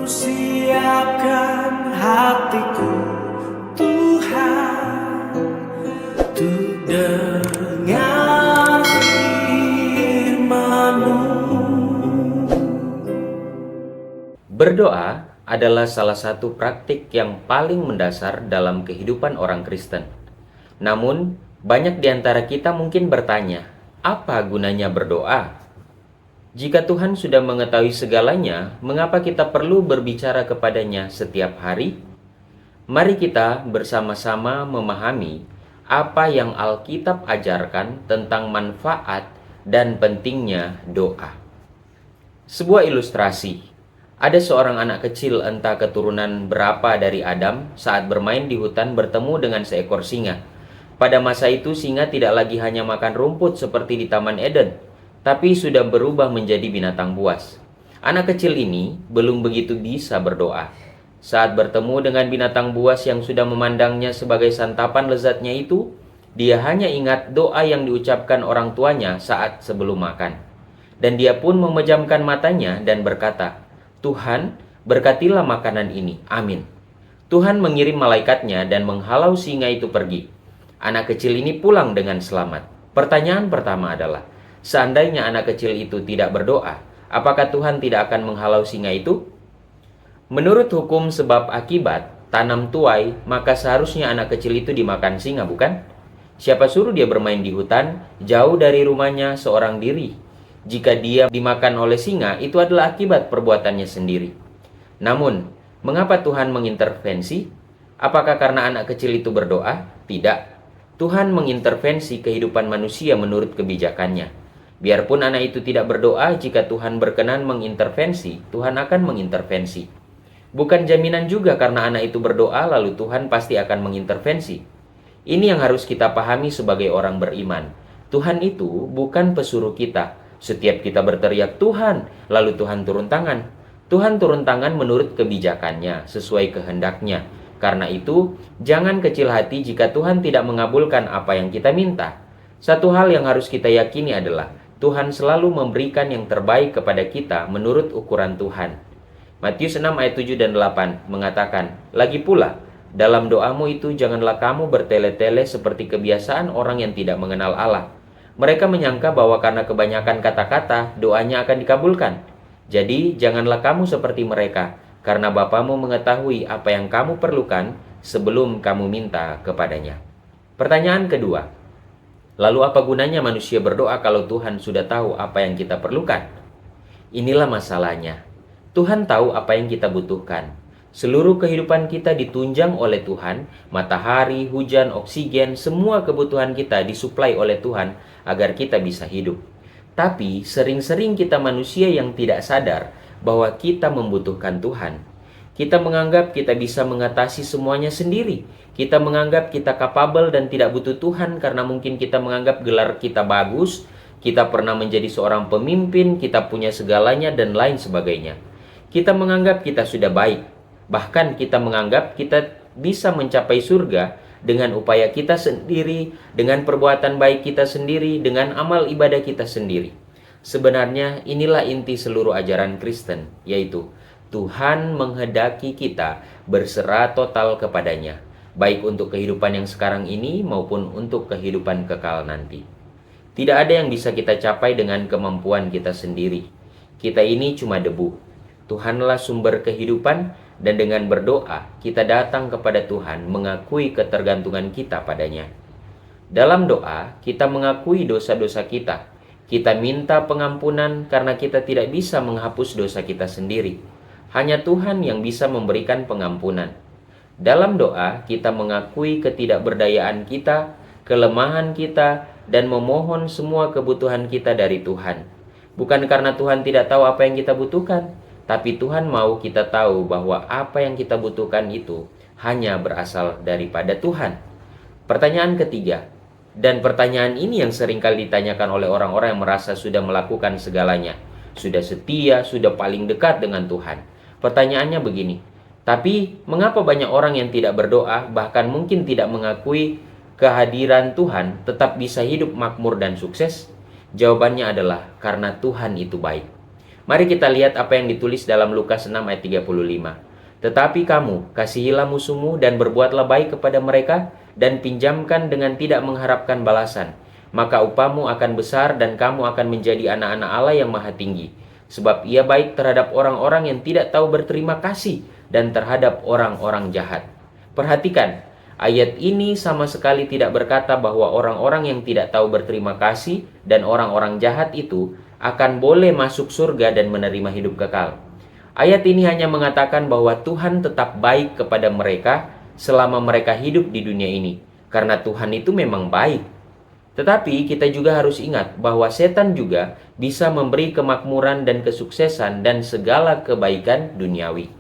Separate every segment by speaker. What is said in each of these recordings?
Speaker 1: Siapkan hatiku Tuhan untuk dengar firman-Mu.
Speaker 2: Berdoa adalah salah satu praktik yang paling mendasar dalam kehidupan orang Kristen. Namun, banyak di antara kita mungkin bertanya, apa gunanya berdoa? Jika Tuhan sudah mengetahui segalanya, mengapa kita perlu berbicara kepadanya setiap hari? Mari kita bersama-sama memahami apa yang Alkitab ajarkan tentang manfaat dan pentingnya doa. Sebuah ilustrasi. Ada seorang anak kecil entah keturunan berapa dari Adam saat bermain di hutan bertemu dengan seekor singa. Pada masa itu singa tidak lagi hanya makan rumput seperti di Taman Eden, tapi sudah berubah menjadi binatang buas. Anak kecil ini belum begitu bisa berdoa. Saat bertemu dengan binatang buas yang sudah memandangnya sebagai santapan lezatnya itu, dia hanya ingat doa yang diucapkan orang tuanya saat sebelum makan. Dan dia pun memejamkan matanya dan berkata, "Tuhan, berkatilah makanan ini. Amin." Tuhan mengirim malaikatnya dan menghalau singa itu pergi. Anak kecil ini pulang dengan selamat. Pertanyaan pertama adalah, seandainya anak kecil itu tidak berdoa, apakah Tuhan tidak akan menghalau singa itu? Menurut hukum sebab akibat, tanam tuai, maka seharusnya anak kecil itu dimakan singa, bukan? Siapa suruh dia bermain di hutan, jauh dari rumahnya seorang diri? Jika dia dimakan oleh singa, itu adalah akibat perbuatannya sendiri. Namun, mengapa Tuhan mengintervensi? Apakah karena anak kecil itu berdoa? Tidak. Tuhan mengintervensi kehidupan manusia menurut kebijakannya. Biarpun anak itu tidak berdoa, jika Tuhan berkenan mengintervensi, Tuhan akan mengintervensi. Bukan jaminan juga karena anak itu berdoa lalu Tuhan pasti akan mengintervensi. Ini yang harus kita pahami sebagai orang beriman. Tuhan itu bukan pesuruh kita. Setiap kita berteriak Tuhan, lalu Tuhan turun tangan. Tuhan turun tangan menurut kebijakannya, sesuai kehendaknya. Karena itu, jangan kecil hati jika Tuhan tidak mengabulkan apa yang kita minta. Satu hal yang harus kita yakini adalah Tuhan selalu memberikan yang terbaik kepada kita menurut ukuran Tuhan. Matius 6 ayat 7 dan 8 mengatakan, "Lagi pula, dalam doamu itu janganlah kamu bertele-tele seperti kebiasaan orang yang tidak mengenal Allah. Mereka menyangka bahwa karena kebanyakan kata-kata, doanya akan dikabulkan. Jadi, janganlah kamu seperti mereka, karena Bapamu mengetahui apa yang kamu perlukan sebelum kamu minta kepadanya." Pertanyaan kedua, lalu apa gunanya manusia berdoa kalau Tuhan sudah tahu apa yang kita perlukan? Inilah masalahnya. Tuhan tahu apa yang kita butuhkan. Seluruh kehidupan kita ditunjang oleh Tuhan, matahari, hujan, oksigen, semua kebutuhan kita disuplai oleh Tuhan agar kita bisa hidup. Tapi sering-sering kita manusia yang tidak sadar bahwa kita membutuhkan Tuhan. Kita menganggap kita bisa mengatasi semuanya sendiri. Kita menganggap kita kapabel dan tidak butuh Tuhan karena mungkin kita menganggap gelar kita bagus, kita pernah menjadi seorang pemimpin, kita punya segalanya dan lain sebagainya. Kita menganggap kita sudah baik. Bahkan kita menganggap kita bisa mencapai surga dengan upaya kita sendiri, dengan perbuatan baik kita sendiri, dengan amal ibadah kita sendiri. Sebenarnya inilah inti seluruh ajaran Kristen, yaitu Tuhan menghendaki kita berserah total kepadanya, baik untuk kehidupan yang sekarang ini maupun untuk kehidupan kekal nanti. Tidak ada yang bisa kita capai dengan kemampuan kita sendiri. Kita ini cuma debu. Tuhanlah sumber kehidupan, dan dengan berdoa kita datang kepada Tuhan mengakui ketergantungan kita padanya. Dalam doa kita mengakui dosa-dosa kita. Kita minta pengampunan karena kita tidak bisa menghapus dosa kita sendiri. Hanya Tuhan yang bisa memberikan pengampunan. Dalam doa kita mengakui ketidakberdayaan kita, kelemahan kita, dan memohon semua kebutuhan kita dari Tuhan. Bukan karena Tuhan tidak tahu apa yang kita butuhkan, tapi Tuhan mau kita tahu bahwa apa yang kita butuhkan itu hanya berasal daripada Tuhan. Pertanyaan ketiga, dan pertanyaan ini yang seringkali ditanyakan oleh orang-orang yang merasa sudah melakukan segalanya, sudah setia, sudah paling dekat dengan Tuhan. Pertanyaannya begini, tapi mengapa banyak orang yang tidak berdoa, bahkan mungkin tidak mengakui kehadiran Tuhan, tetap bisa hidup makmur dan sukses? Jawabannya adalah karena Tuhan itu baik. Mari kita lihat apa yang ditulis dalam Lukas 6 ayat 35. Tetapi kamu, kasihilah musuhmu dan berbuatlah baik kepada mereka dan pinjamkan dengan tidak mengharapkan balasan. Maka upamu akan besar dan kamu akan menjadi anak-anak Allah yang maha tinggi. Sebab ia baik terhadap orang-orang yang tidak tahu berterima kasih dan terhadap orang-orang jahat. Perhatikan, ayat ini sama sekali tidak berkata bahwa orang-orang yang tidak tahu berterima kasih dan orang-orang jahat itu akan boleh masuk surga dan menerima hidup kekal. Ayat ini hanya mengatakan bahwa Tuhan tetap baik kepada mereka selama mereka hidup di dunia ini, karena Tuhan itu memang baik. Tetapi kita juga harus ingat bahwa setan juga bisa memberi kemakmuran dan kesuksesan dan segala kebaikan duniawi.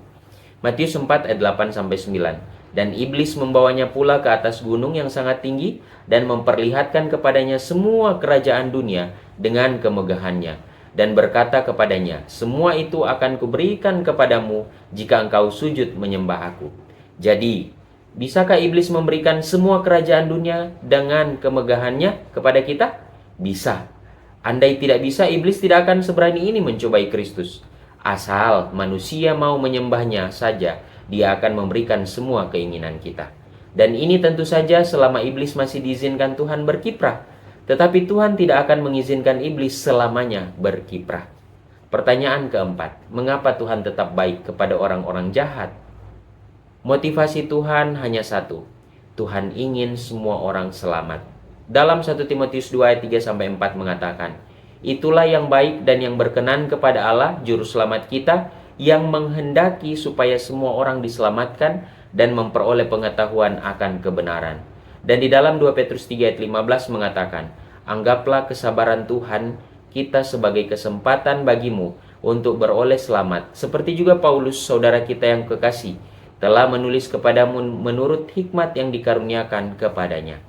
Speaker 2: Matius 4 ayat 8-9. Dan iblis membawanya pula ke atas gunung yang sangat tinggi dan memperlihatkan kepadanya semua kerajaan dunia dengan kemegahannya. Dan berkata kepadanya, semua itu akan kuberikan kepadamu jika engkau sujud menyembah aku. Jadi, bisakah iblis memberikan semua kerajaan dunia dengan kemegahannya kepada kita? Bisa. Andai tidak bisa, iblis tidak akan seberani ini mencobai Kristus. Asal manusia mau menyembahnya saja, dia akan memberikan semua keinginan kita. Dan ini tentu saja selama iblis masih diizinkan Tuhan berkiprah. Tetapi Tuhan tidak akan mengizinkan iblis selamanya berkiprah. Pertanyaan keempat, mengapa Tuhan tetap baik kepada orang-orang jahat? Motivasi Tuhan hanya satu, Tuhan ingin semua orang selamat. Dalam 1 Timotius 2 ayat 3-4 mengatakan, itulah yang baik dan yang berkenan kepada Allah, juru selamat kita, yang menghendaki supaya semua orang diselamatkan dan memperoleh pengetahuan akan kebenaran. Dan di dalam 2 Petrus 3 ayat 15 mengatakan, anggaplah kesabaran Tuhan kita sebagai kesempatan bagimu untuk beroleh selamat. Seperti juga Paulus, saudara kita yang kekasih, telah menulis kepadamu menurut hikmat yang dikaruniakan kepadanya.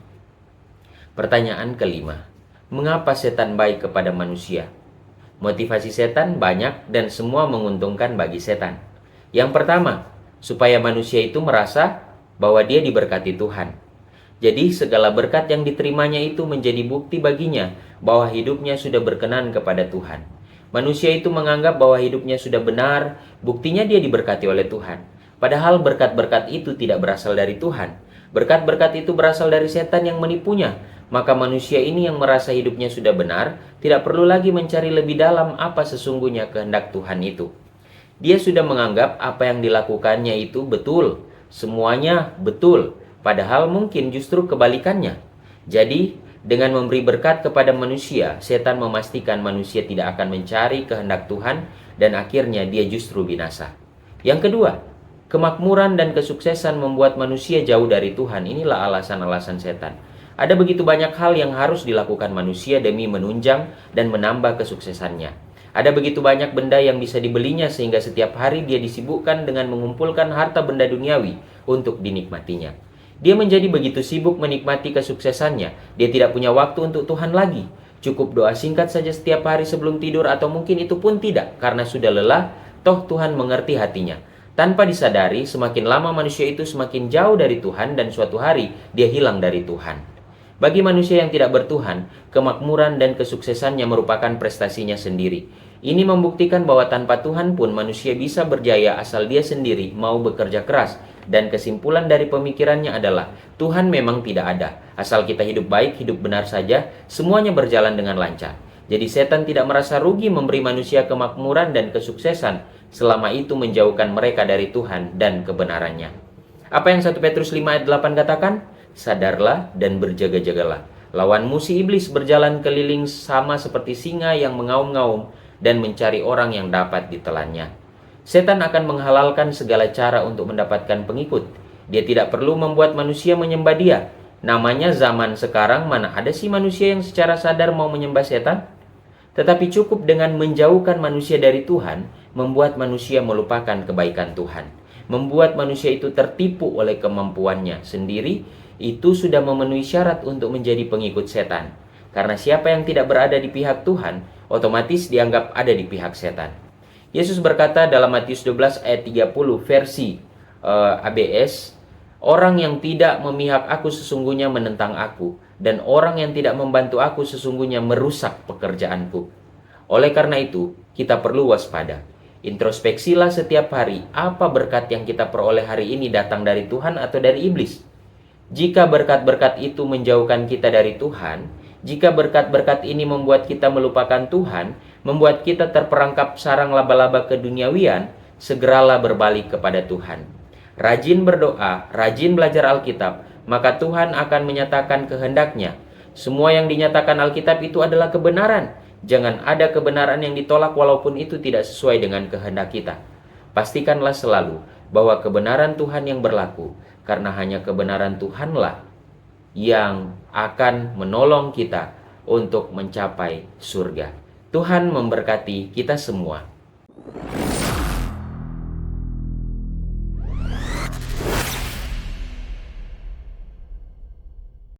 Speaker 2: Pertanyaan kelima, mengapa setan baik kepada manusia? Motivasi setan banyak dan semua menguntungkan bagi setan. Yang pertama, supaya manusia itu merasa bahwa dia diberkati Tuhan. Jadi segala berkat yang diterimanya itu menjadi bukti baginya bahwa hidupnya sudah berkenan kepada Tuhan. Manusia itu menganggap bahwa hidupnya sudah benar, buktinya dia diberkati oleh Tuhan. Padahal berkat-berkat itu tidak berasal dari Tuhan. Berkat-berkat itu berasal dari setan yang menipunya. Maka manusia ini yang merasa hidupnya sudah benar, tidak perlu lagi mencari lebih dalam apa sesungguhnya kehendak Tuhan itu. Dia sudah menganggap apa yang dilakukannya itu betul, semuanya betul. Padahal mungkin justru kebalikannya. Jadi, dengan memberi berkat kepada manusia, setan memastikan manusia tidak akan mencari kehendak Tuhan dan akhirnya dia justru binasa. Yang kedua, kemakmuran dan kesuksesan membuat manusia jauh dari Tuhan. Inilah alasan-alasan setan. Ada begitu banyak hal yang harus dilakukan manusia demi menunjang dan menambah kesuksesannya. Ada begitu banyak benda yang bisa dibelinya sehingga setiap hari dia disibukkan dengan mengumpulkan harta benda duniawi untuk dinikmatinya. Dia menjadi begitu sibuk menikmati kesuksesannya, dia tidak punya waktu untuk Tuhan lagi. Cukup doa singkat saja setiap hari sebelum tidur atau mungkin itu pun tidak, karena sudah lelah, toh Tuhan mengerti hatinya. Tanpa disadari, semakin lama manusia itu semakin jauh dari Tuhan dan suatu hari dia hilang dari Tuhan. Bagi manusia yang tidak bertuhan, kemakmuran dan kesuksesannya merupakan prestasinya sendiri. Ini membuktikan bahwa tanpa Tuhan pun manusia bisa berjaya asal dia sendiri mau bekerja keras. Dan kesimpulan dari pemikirannya adalah Tuhan memang tidak ada. Asal kita hidup baik, hidup benar saja, semuanya berjalan dengan lancar. Jadi setan tidak merasa rugi memberi manusia kemakmuran dan kesuksesan selama itu menjauhkan mereka dari Tuhan dan kebenarannya. Apa yang 1 Petrus 5 ayat 8 katakan? Sadarlah dan berjaga-jagalah. Lawanmu si iblis berjalan keliling sama seperti singa yang mengaum-ngaum dan mencari orang yang dapat ditelannya. Setan akan menghalalkan segala cara untuk mendapatkan pengikut. Dia tidak perlu membuat manusia menyembah dia. Namanya zaman sekarang, mana ada sih manusia yang secara sadar mau menyembah setan? Tetapi cukup dengan menjauhkan manusia dari Tuhan, membuat manusia melupakan kebaikan Tuhan. Membuat manusia itu tertipu oleh kemampuannya sendiri, itu sudah memenuhi syarat untuk menjadi pengikut setan. Karena siapa yang tidak berada di pihak Tuhan, otomatis dianggap ada di pihak setan. Yesus berkata dalam Matius 12 ayat 30 versi ABS, orang yang tidak memihak aku sesungguhnya menentang aku, dan orang yang tidak membantu aku sesungguhnya merusak pekerjaanku. Oleh karena itu, kita perlu waspada. Introspeksilah setiap hari, apa berkat yang kita peroleh hari ini datang dari Tuhan atau dari iblis? Jika berkat-berkat itu menjauhkan kita dari Tuhan, jika berkat-berkat ini membuat kita melupakan Tuhan, membuat kita terperangkap sarang laba-laba keduniawian, segeralah berbalik kepada Tuhan. Rajin berdoa, rajin belajar Alkitab, maka Tuhan akan menyatakan kehendak-Nya. Semua yang dinyatakan Alkitab itu adalah kebenaran. Jangan ada kebenaran yang ditolak walaupun itu tidak sesuai dengan kehendak kita. Pastikanlah selalu bahwa kebenaran Tuhan yang berlaku, karena hanya kebenaran Tuhanlah yang akan menolong kita untuk mencapai surga. Tuhan memberkati kita semua.